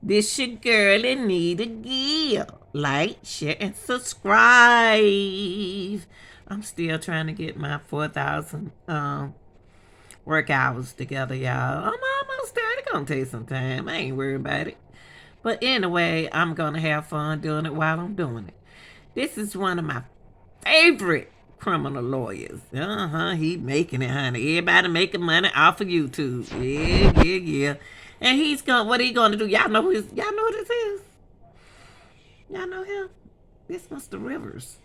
This your girl and need a give. Like, share, and subscribe. I'm still trying to get my 4,000 work hours together, y'all. I'm almost there. It's gonna take some time. I ain't worried about it. But anyway, I'm gonna have fun doing it while I'm doing it. This is one of my favorite criminal lawyers. He making it, honey. Everybody making money off of YouTube. Yeah. And he's gonna, what he gonna do? Y'all know who this is? Y'all know him? This Mr. Rivers.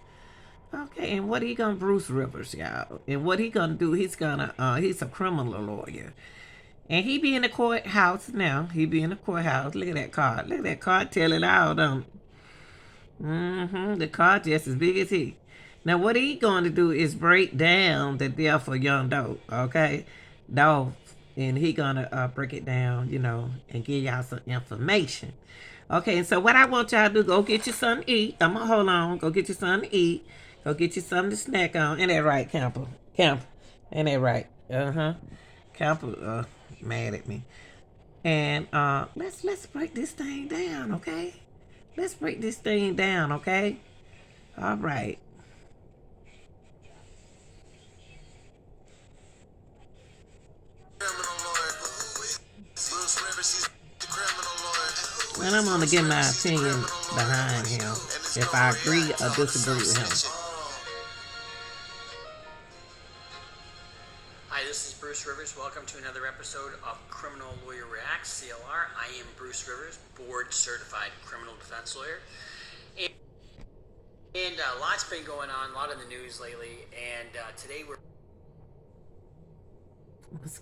Okay, and what he gonna, Bruce Rivers, y'all. And what he gonna do, he's a criminal lawyer. And he be in the courthouse now. He be in the courthouse. Look at that card. Look at that card. Tell it all, don't it? The card just as big as he. Now, what he going to do is break down the death of Young Dolph, okay? Dolph. And he going to break it down, and give y'all some information. Okay, and so what I want y'all to do, go get you something to eat. I'm going to hold on. Go get you something to eat. Go get you something to snack on. Ain't that right, Camper? Camper. Ain't that right? Camper mad at me. And let's break this thing down, okay? Let's break this thing down, okay? All right. And I'm gonna give my opinion behind him if I agree or disagree with him. Hi, this is Bruce Rivers. Welcome to another episode of Criminal Lawyer Reacts, CLR. I am Bruce Rivers, board certified criminal defense lawyer. And a lot's been going on, a lot in the news lately, and today we're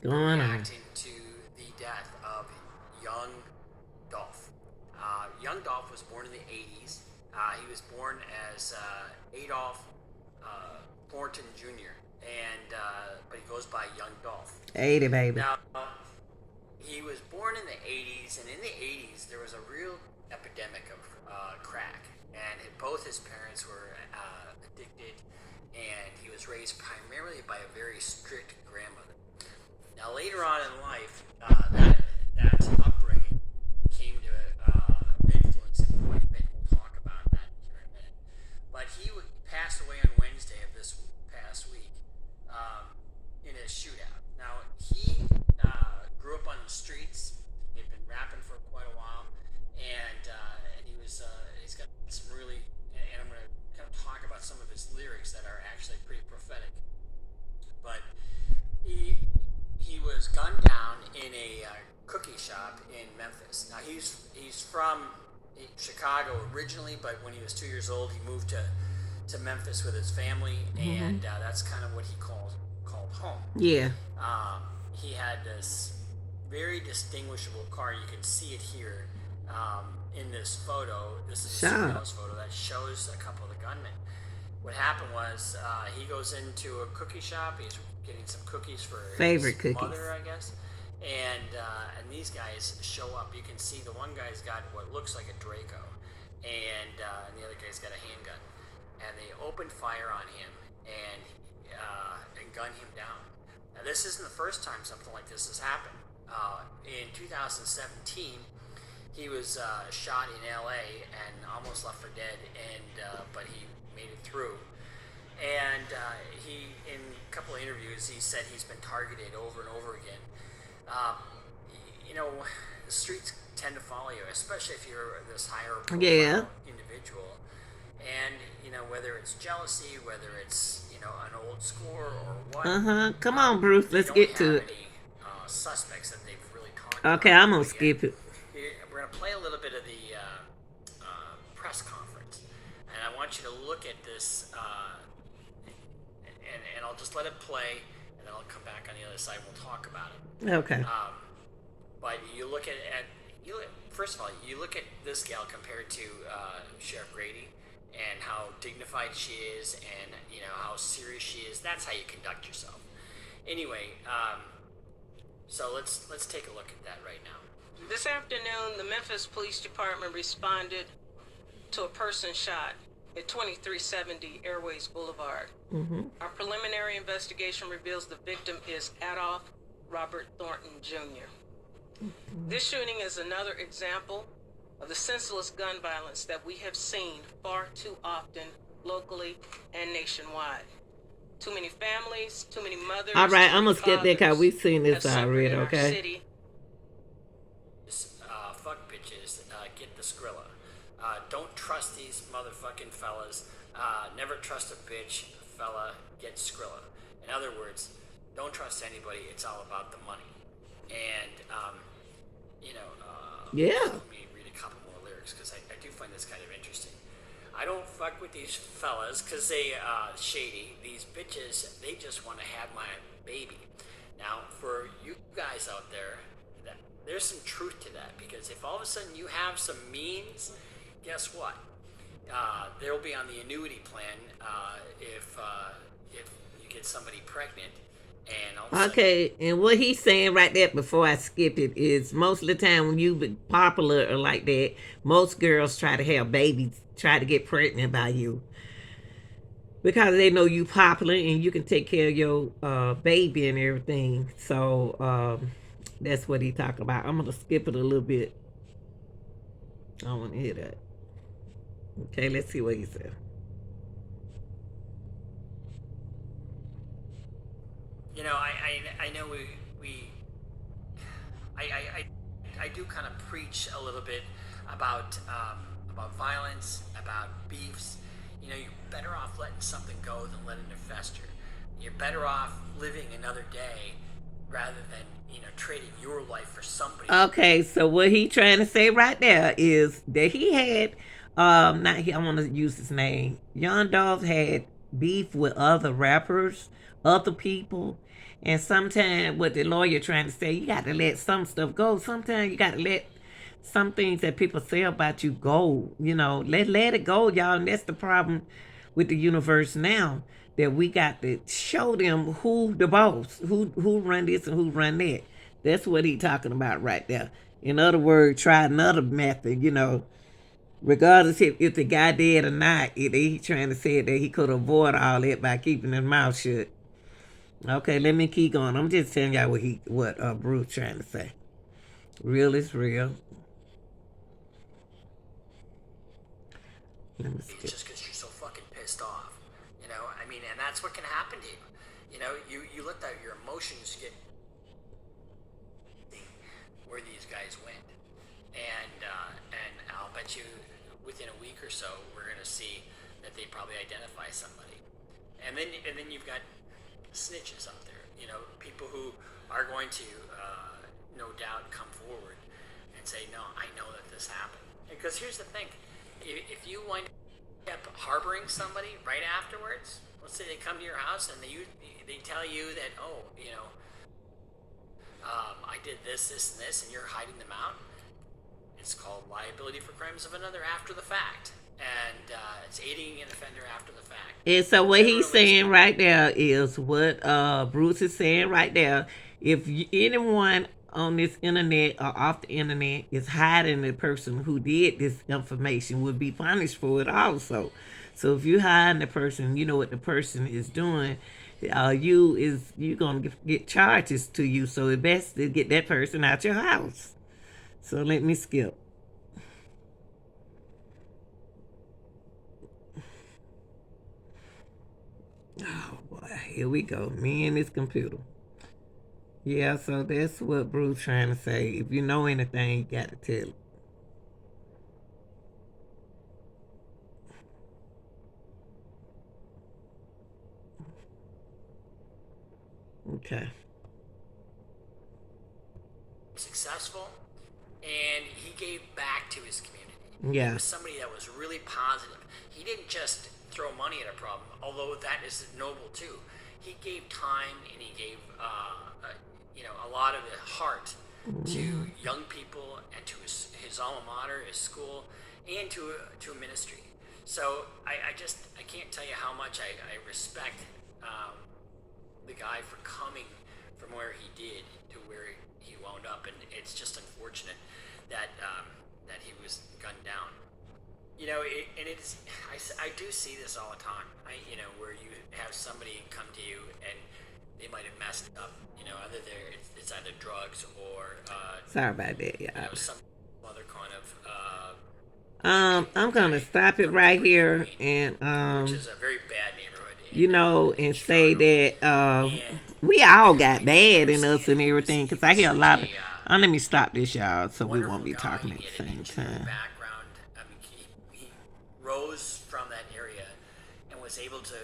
reacting to the death of Young Dolph. Young Dolph was born in the 80s. He was born as Adolph Thornton Jr., but he goes by Young Dolph. 80, baby. Now, he was born in the 80s, and in the 80s there was a real epidemic of crack, and both his parents were addicted, and he was raised primarily by a very strict grandmother. Now, later on in life, that upbringing came to influence him quite a bit. We'll talk about that here in a minute. But he passed away on Wednesday of this past week in a shootout. Now, he grew up on the streets. He'd been rapping for quite a while, and he's got some really, and I'm going to kind of talk about some of his lyrics that are actually pretty prophetic. But he was gunned down in a cookie shop in Memphis. Now, he's from Chicago originally, but when he was 2 years old, he moved to Memphis with his family, and that's kind of what he called home. Yeah. He had this very distinguishable car. You can see it here in this photo. This is a surveillance photo that shows a couple of the gunmen. What happened was he goes into a cookie shop. He's getting some cookies for his mother, I guess. And these guys show up. You can see the one guy's got what looks like a Draco, and the other guy's got a handgun. And they open fire on him and gun him down. Now, this isn't the first time something like this has happened. In 2017, he was shot in LA and almost left for dead, but he made it through. And he, in a couple of interviews, he said he's been targeted over and over again. The streets tend to follow you, especially if you're this higher profile individual. And, whether it's jealousy, whether it's, an old score or what. Come on, Bruce, let's get to it. Any suspects that they've really talked about. Okay, I'm going to skip it. We're going to play a little bit of the press conference. And I want you to look at this, and I'll just let it play, and then I'll come back on the other side and we'll talk about it. Okay. But you look first of all, you look at this gal compared to Sheriff Grady, and how dignified she is, and how serious she is. That's how you conduct yourself. Anyway, so let's take a look at that right now. This afternoon, the Memphis Police Department responded to a person shot at 2370 Airways Boulevard. Our preliminary investigation reveals the victim is Adolph Robert Thornton Jr. This shooting is another example of the senseless gun violence that we have seen far too often locally and nationwide. Too many families, too many mothers, All right, too I'm many gonna skip that because fathers we've seen have this suffered already. in our Okay. city. Fuck bitches, get the Skrilla. Don't trust these motherfucking fellas. Never trust a bitch, fella, get Skrilla. In other words, don't trust anybody. It's all about the money. And, Yeah. let me read a couple more lyrics because I do find this kind of interesting. I don't fuck with these fellas because they shady. These bitches, they just want to have my baby. Now, for you guys out there, there's some truth to that because if all of a sudden you have some means, guess what? They'll be on the annuity plan if you get somebody pregnant, and all of a sudden, Okay, and what he's saying right there before I skip it is most of the time when you be popular or like that, most girls try to have babies, try to get pregnant by you because they know you popular and you can take care of your baby and everything. So that's what he talking about. I'm gonna skip it a little bit. I don't want to hear that. Okay, let's see what he said. I know we I do kind of preach a little bit about violence, about beefs. You're better off letting something go than letting it fester. You're better off living another day rather than trading your life for somebody. Okay, so what he trying to say right there is that he had not he I want to use his name. Young Dolph had beef with other rappers, other people, and sometimes what the lawyer trying to say, you got to let some stuff go. Sometimes you got to let some things that people say about you go. Let it go, y'all. And that's the problem with the universe now, that we got to show them who the boss, who run this and who run that. That's what he talking about right there. In other words, try another method. Regardless if the guy dead or not, he trying to say that he could avoid all that by keeping his mouth shut. Okay, let me keep going. I'm just telling y'all what Bruce trying to say. Real is real. Let me It's skip. just because you're so fucking pissed off. And that's what can happen to you. You let your emotions get where these guys went, and I'll bet you within a week or so we're gonna see that they probably identify somebody, and then you've got snitches out there. People who are going to no doubt come forward and say, no, I know that this happened. Because here's the thing: if you wind up harboring somebody right afterwards, let's say they come to your house and they tell you that, oh, I did this, and this, and you're hiding them out. It's called liability for crimes of another after the fact, and it's aiding an offender after the fact. And so what he's saying right there is what Bruce is saying right there. If anyone on this internet or off the internet is hiding the person who did this information, would be punished for it also. So if you hiding the person, you know what the person is doing. You gonna get charges to you. So it's best to get that person out your house. So let me skip. Oh boy, here we go. Me and this computer. Yeah, so that's what Bruce trying to say. If you know anything, you got to tell it. Okay. Successful, and he gave back to his community. He Yeah. was somebody that was really positive. He didn't just throw money at a problem, although that is noble too. He gave time and he gave a lot of his heart to young people and to his alma mater, his school, and to a ministry. So I can't tell you how much I respect the guy for coming from where he did to where he wound up, and it's just unfortunate that that he was gunned down. I do see this all the time. Where you have somebody come to you and they might have messed up. Either it's either drugs or Sorry about that, yeah. some other kind of I'm gonna stop it right here and which is a very bad neighborhood and in say Chicago. that And we all as got we know, bad in us firsthand, and everything. he Cause I was hear a such lot of. a Let me stop this, y'all, so we won't wonderful be guy. talking at He the had an same engineering time. background. I mean, he rose from that area and was able to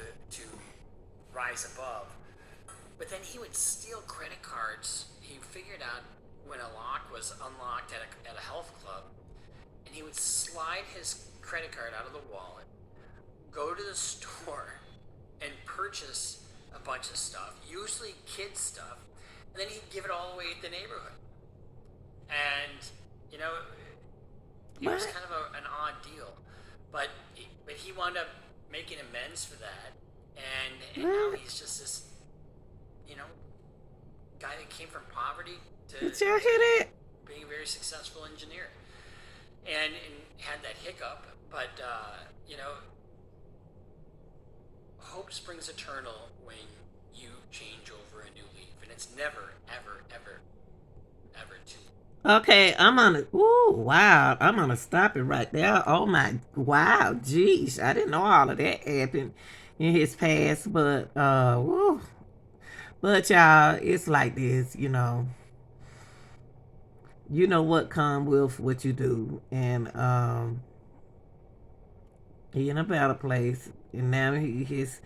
rise above. But then he would steal credit cards. He figured out when a lock was unlocked at a health club, and he would slide his credit card out of the wallet, go to the store, and purchase a bunch of stuff, usually kids stuff, and then he'd give it all away at the neighborhood. And you know, it was What? kind of an odd deal, but he wound up making amends for that, and now What? he's just this you know guy that came from poverty Did y'all hear that? being a very successful engineer, and had that hiccup, but hope springs eternal when you change over a new leaf, and it's never, ever, ever, ever too. Okay, I'm gonna. Ooh, wow! I'm gonna stop it right there. Oh my! Wow! Jeez, I didn't know all of that happened in his past, but woo. But y'all, it's like this, you know. You know what come with what you do, and he in a better place, and now his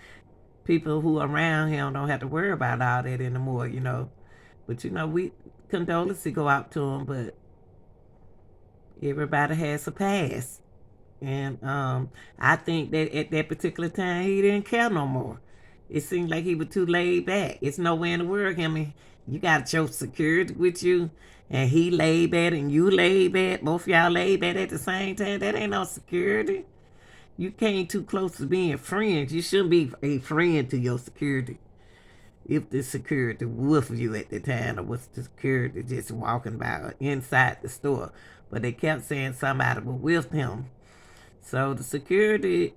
people who are around him don't have to worry about all that anymore, you know. But we condolences go out to him, but everybody has a past. And I think that at that particular time he didn't care no more. It seemed like he was too laid back. It's nowhere in the world. I mean, you got your security with you, and he laid back and you laid back. Both of y'all laid back at the same time. That ain't no security. You came too close to being friends. You shouldn't be a friend to your security. If the security with you at the time, or was the security just walking by inside the store, but they kept saying somebody was with him, so the security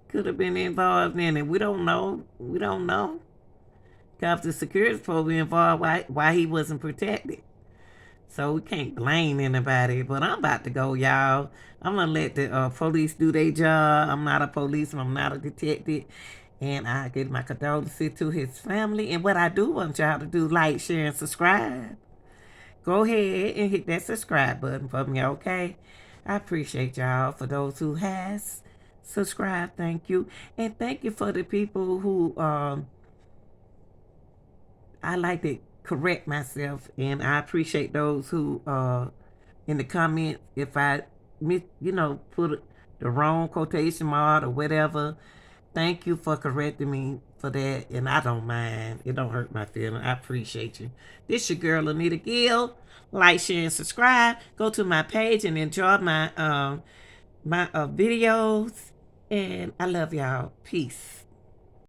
could have been involved in it. We don't know. We don't know. Because the security supposed to be involved, why he wasn't protected. So we can't blame anybody. But I'm about to go, y'all. I'm going to let the police do their job. I'm not a policeman. I'm not a detective. And I give my condolences to his family. And what I do want y'all to do, like, share, and subscribe. Go ahead and hit that subscribe button for me, okay? I appreciate y'all. For those who has subscribed, thank you. And thank you for the people who I like to correct myself, and I appreciate those who in the comments if I put the wrong quotation mark or whatever. Thank you for correcting me for that, and I don't mind. It don't hurt my feeling. I appreciate you. This your girl Anita Gill. Like, share, and subscribe. Go to my page and enjoy my videos. And I love y'all. Peace.